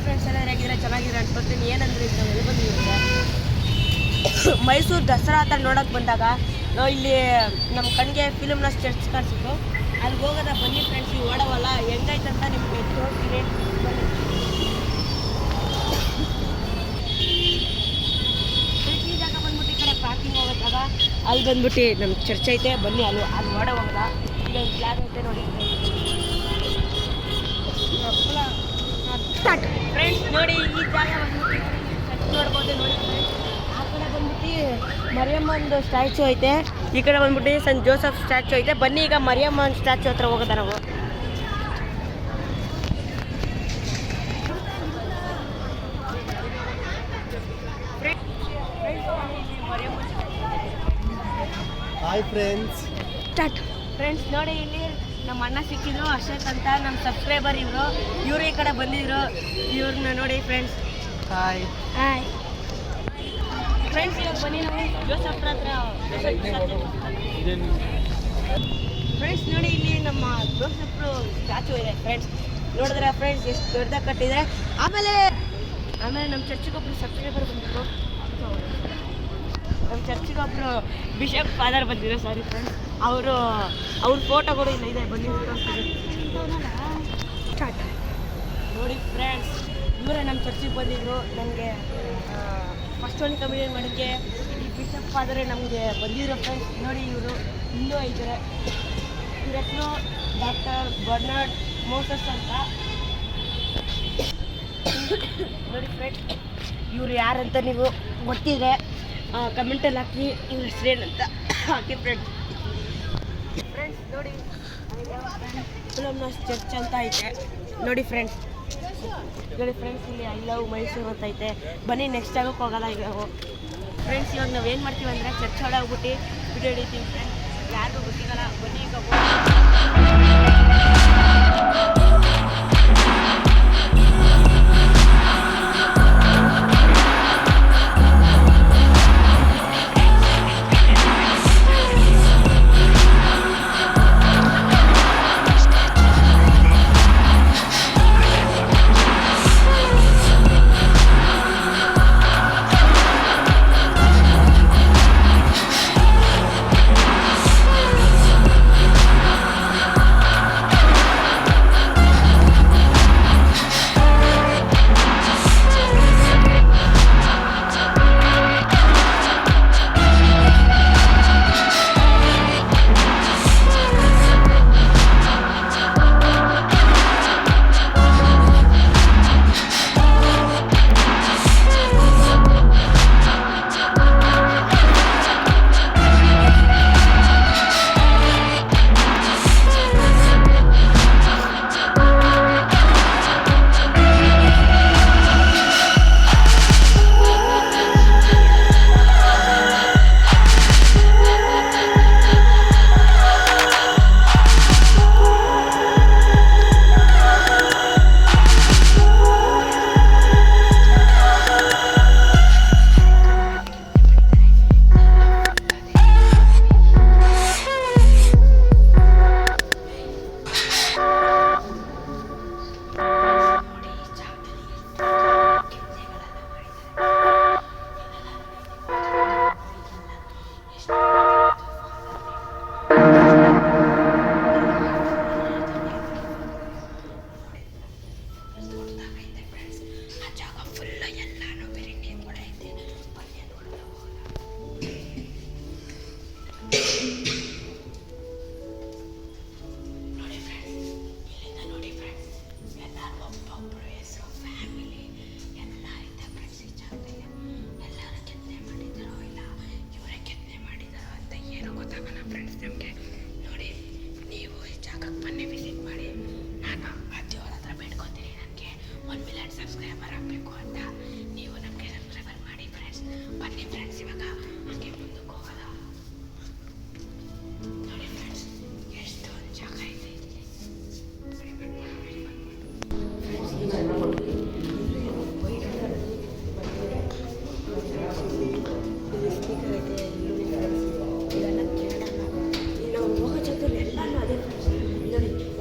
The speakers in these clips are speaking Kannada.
ಫ್ರೆಂಡ್ಸ್ ಎಲ್ಲ ಹೇಗಿದ್ರೆ ಚೆನ್ನಾಗಿದ್ರೆ ಅನ್ಕೊಳ್ತೀನಿ. ಏನಂದ್ರೆ ಈಗ ನಾವು ಎಲ್ಲಿ ಬಂದಿರುತ್ತೆ ಮೈಸೂರು ದಸರಾ ಅಂತ ನೋಡೋಕೆ ಬಂದಾಗ ಇಲ್ಲಿ ನಮ್ಮ ಕಣ್ಣಿಗೆ ಫಿಲ್ಮ್ನ ಚರ್ಚ್ ಕಾಣಿಸಿತ್ತು. ಅಲ್ಲಿಗೆ ಹೋಗೋದ ಬನ್ನಿ ಫ್ರೆಂಡ್ಸ್. ಈ ಓಡವಲ್ಲ ಹೆಂಗಾಯ್ತಂತ ನಿಮಗೆ ತೋರಿಸ್ತೀನಿ ಬನ್ನಿ. ಈ ಜಾಗ ಬಂದ್ಬಿಟ್ಟು ಈ ಕಡೆ ಪಾರ್ಕಿಂಗ್ ಹೋಗೋದಾಗ ಅಲ್ಲಿ ಬಂದ್ಬಿಟ್ಟು ನಮ್ಮ ಚರ್ಚ್ ಐತೆ. ಬನ್ನಿ ಅಲ್ಲಿ ಓಡ ಹೋಗೋದ. ಈಗ ಒಂದು ಫ್ಲಾಗ್ ಐತೆ ನೋಡಿ ಫ್ರೆಂಡ್ಸ್. ನೋಡಿ ಈ ಜಾಗ ಬಂದ್ಬಿಟ್ಟು ನೋಡ್ಬೋದು ನೋಡಿ ಫ್ರೆಂಡ್ಸ್. ಆ ಕಡೆ ಬಂದ್ಬಿಟ್ಟು ಮರಿಯಮ್ಮಂದು ಸ್ಟ್ಯಾಚು ಐತೆ. ಈ ಕಡೆ ಬಂದ್ಬಿಟ್ಟು ಸೆಂಟ್ ಜೋಸೆಫ್ ಸ್ಟ್ಯಾಚು ಐತೆ. ಬನ್ನಿ ಈಗ ಮರಿಯಮ್ಮನ ಸ್ಟ್ಯಾಚು ಹತ್ರ ಹೋಗೋದ ನಾವು. Hi friends. Start friends. ನೋಡಿ ಇಲ್ಲಿ ನಮ್ಮ ಅಣ್ಣ ಸಿಕ್ಕಿದ್ರು ಅಶೋಕ್ ಅಂತ, ನಮ್ಮ ಸಬ್ಸ್ಕ್ರೈಬರ್ ಇವರು ಈ ಕಡೆ ಬಂದಿದ್ರು. ಇವ್ರನ್ನ ನೋಡಿ ಫ್ರೆಂಡ್ಸ್. Hi hi friends. ಇವಾಗ ಬನ್ನಿ ನಾವು ಜೋಸಫ್ ಹತ್ರ. ಫ್ರೆಂಡ್ಸ್ ನೋಡಿ ಇಲ್ಲಿ ನಮ್ಮ ಜೋಸಫ್ ಸ್ಟ್ಯಾಚು ಇದೆ ಫ್ರೆಂಡ್ಸ್. ನೋಡಿದ್ರೆ ಫ್ರೆಂಡ್ಸ್ ಎಷ್ಟು ದೊಡ್ಡದಾಗಿ ಕಟ್ಟಿದ್ರೆ. ಆಮೇಲೆ ನಮ್ಮ ಚರ್ಚಿಗೊಬ್ಬರು ಸಬ್ಸ್ಕ್ರೈಬರ್ ಬಂದಿದ್ರು. ನಮ್ಮ ಚರ್ಚಿಗೊಬ್ಬರು ಬಿಷಪ್ ಫಾದರ್ ಬಂದಿದ್ರು. Sorry friends. ಅವ್ರ ಫೋಟೋ ಕೂಡ ಇಲ್ಲ ಇದೆ. ಬನ್ನಿ ಸ್ಟಾರ್ಟ್. ನೋಡಿ ಫ್ರೆಂಡ್ಸ್ ಇವರೇ ನಮ್ಮ ಚರ್ಚಿಗೆ ಬಂದಿದ್ರು. ನನಗೆ ಫಸ್ಟ್ ಒಂದು ಕಮಿಡಿಯನ್ ಮಾಡೋಕ್ಕೆ ಈ ಬಿಷಪ್ ಫಾದರೇ ನಮಗೆ ಬಂದಿದ್ರು ಫ್ರೆಂಡ್ಸ್. ನೋಡಿ ಇವರು ಇನ್ನೂ ಇದ್ದಾರೆ. ಇವ್ರ ಹೆಸರು ಡಾಕ್ಟರ್ ಬರ್ನಾರ್ಡ್ ಮೋಸಸ್ ಅಂತ. ನೋಡಿ ಫ್ರೆಂಡ್ಸ್ ಇವ್ರು ಯಾರಂತ ನೀವು ಗೊತ್ತಿದ್ರೆ ಕಮೆಂಟಲ್ಲಿ ಹಾಕಿ ಇವ್ರ ಹೆಸರೇನಂತ ಹಾಕಿ ಫ್ರೆಂಡ್ಸ್. ನೋಡಿ ಫಿಲಮ್ಸ್ ಚರ್ಚ್ ಅಂತ ಐತೆ ನೋಡಿ ಫ್ರೆಂಡ್ಸ್. ನೋಡಿ ಫ್ರೆಂಡ್ಸ್ ಇಲ್ಲಿ ಐ ಲವ್ ಮೈಸೂರು ಅಂತ ಐತೆ. ಬನ್ನಿ ನೆಕ್ಸ್ಟ್ ಜಾಗಕ್ಕೆ ಹೋಗೋಲ್ಲ ಈಗ ನಾವು ಫ್ರೆಂಡ್ಸ್. ಇವಾಗ ನಾವು ಏನು ಮಾಡ್ತೀವಿ ಅಂದರೆ ಚರ್ಚ್ ಒಳಗೆ ಹೋಗ್ಬಿಟ್ಟು ವಿಡಿಯೋ ಹಿಡಿತೀವಿ ಫ್ರೆಂಡ್ಸ್. ಯಾರಿಗೂ ಗೊತ್ತಿಗಲ್ಲ. ಬನ್ನಿ ಈಗ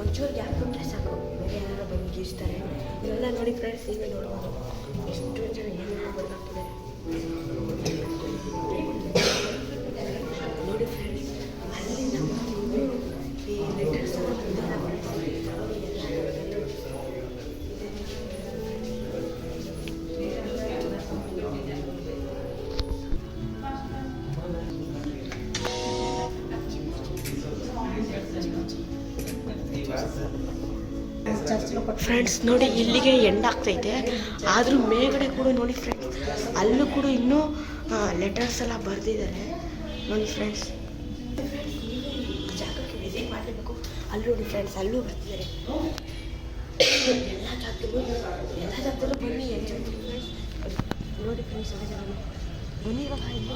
ಒಂಚೂರು ಗ್ಯಾಪ್ ಕೊಟ್ಟರೆ ಸಾಕು, ಬೇರೆ ಯಾರು ಬಂದು ಗೀಸ್ತಾರೆ. ಇದೆಲ್ಲ ನೋಡಿ ಫ್ರೆಂಡ್ಸ್, ನೀವೇ ನೋಡ್ಬೋದು ಎಷ್ಟು ಜನ ಏನೇನೋ ಬರ್ದಾಗ್ತಿದ್ದಾರೆ ನೋಡಿ ಫ್ರೆಂಡ್ಸ್. ಅಲ್ಲಿಂದ ಈ ಲೆಟರ್ಸ್ ಎಲ್ಲ ಬಂದಿಲ್ಲ ಫ್ರೆಂಡ್ಸ್. ನೋಡಿ ಇಲ್ಲಿಗೆ ಎಂಡ್ ಆಗ್ತೈತೆ, ಆದರೂ ಮೇಲ್ಗಡೆ ಕೂಡ ನೋಡಿ ಫ್ರೆಂಡ್ಸ್, ಅಲ್ಲೂ ಕೂಡ ಇನ್ನೂ ಲೆಟರ್ಸ್ ಎಲ್ಲ ಬರೆದಿದ್ದಾರೆ ನೋಡಿ ಫ್ರೆಂಡ್ಸ್. ಜಾಗಕ್ಕೆ ವಿಸಿಟ್ ಮಾಡಲೇಬೇಕು. ಅಲ್ಲಿ ನೋಡಿ ಫ್ರೆಂಡ್ಸ್, ಅಲ್ಲೂ ಬರ್ತಿದ್ದಾರೆ. ಎಲ್ಲ ಜಾಗದಲ್ಲೂ ಬನ್ನಿ ಎಂಜಾಯ್ ಮಾಡಿ ಫ್ರೆಂಡ್ಸ್. ನೋಡಿ ಫ್ರೆಂಡ್ಸ್, ಎಲ್ಲ ಜಾಗ ಬನ್ನಿ. ಇವಾಗ ಇನ್ನೂ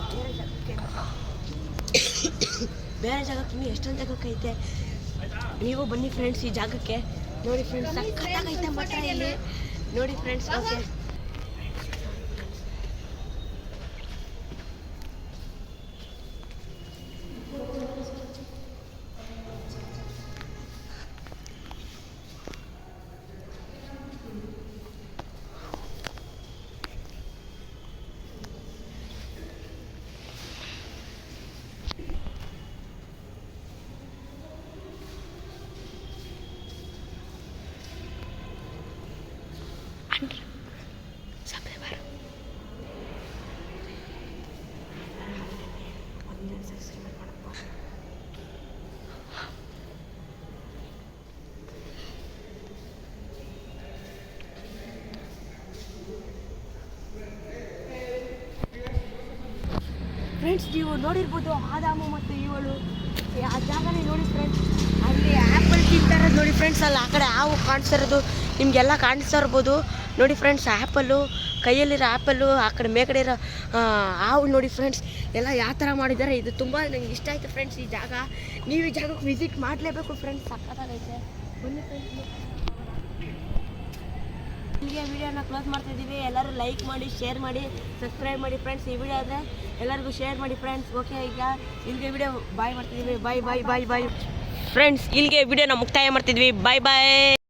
ಬೇರೆ ಜಾಗಕ್ಕೆ ಇನ್ನೂ ಎಷ್ಟೊಂದು ಜಾಗಕ್ಕೆ ಐತೆ. ನೀವು ಬನ್ನಿ ಫ್ರೆಂಡ್ಸ್ ಈ ಜಾಗಕ್ಕೆ. ನೋಡಿ ಫ್ರೆಂಡ್ಸ್, ಸಕ್ಕತ್ತಾಗೈತೆ ಮಠ ಇಲ್ಲಿ. ನೋಡಿ ಫ್ರೆಂಡ್ಸ್, ಓಕೆ ಫ್ರೆಂಡ್ಸ್, ನೀವು ನೋಡಿರ್ಬೋದು ಆದಾಮು ಮತ್ತು ಇವಳು ಆ ಜಾಗನೇ ನೋಡಿ ಫ್ರೆಂಡ್ಸ್. ಅಲ್ಲಿ ಆ್ಯಪಲ್ ತಿಂತಾರದು ನೋಡಿ ಫ್ರೆಂಡ್ಸ್. ಅಲ್ಲಿ ಆ ಕಡೆ ಹಾವು ಕಾಣಿಸ್ತಾ ಇರೋದು ನಿಮಗೆಲ್ಲ ಕಾಣಿಸ್ತಾ ಇರ್ಬೋದು ನೋಡಿ ಫ್ರೆಂಡ್ಸ್. ಆ್ಯಪಲ್ಲು, ಕೈಯಲ್ಲಿರೋ ಆ್ಯಪಲ್ಲು, ಆ ಕಡೆ ಮೇಕಡೆ ಇರೋ ಹಾವು ನೋಡಿ ಫ್ರೆಂಡ್ಸ್. ಎಲ್ಲ ಯಾವ ಥರ ಮಾಡಿದ್ದಾರೆ. ಇದು ತುಂಬ ನನಗೆ ಇಷ್ಟ ಆಯಿತು ಫ್ರೆಂಡ್ಸ್ ಈ ಜಾಗ. ನೀವು ಈ ಜಾಗಕ್ಕೆ ವಿಸಿಟ್ ಮಾಡಲೇಬೇಕು ಫ್ರೆಂಡ್ಸ್, ಸಕ್ಕತ್ತಾಗೈತೆ. ಬನ್ನಿ ಫ್ರೆಂಡ್ಸ್, ಇಲ್ಲಿಗೆ ವಿಡಿಯೋನ ಕ್ಲೋಸ್ ಮಾಡ್ತಾಯಿದ್ದೀವಿ. ಎಲ್ಲರೂ ಲೈಕ್ ಮಾಡಿ, ಶೇರ್ ಮಾಡಿ, ಸಬ್ಸ್ಕ್ರೈಬ್ ಮಾಡಿ ಫ್ರೆಂಡ್ಸ್. ಈ ವಿಡಿಯೋ ಆದರೆ ಎಲ್ಲರಿಗೂ ಶೇರ್ ಮಾಡಿ ಫ್ರೆಂಡ್ಸ್. ಓಕೆ, ಈಗ ಇಲ್ಲಿಗೆ ವಿಡಿಯೋ ಬಾಯ್ ಮಾಡ್ತಿದ್ದೀವಿ. ಬಾಯ್ ಬಾಯ್ ಬಾಯ್ ಬಾಯ್ ಫ್ರೆಂಡ್ಸ್. ಇಲ್ಲಿಗೆ ವಿಡಿಯೋನ ಮುಕ್ತಾಯ ಮಾಡ್ತಿದ್ವಿ. ಬಾಯ್ ಬಾಯ್.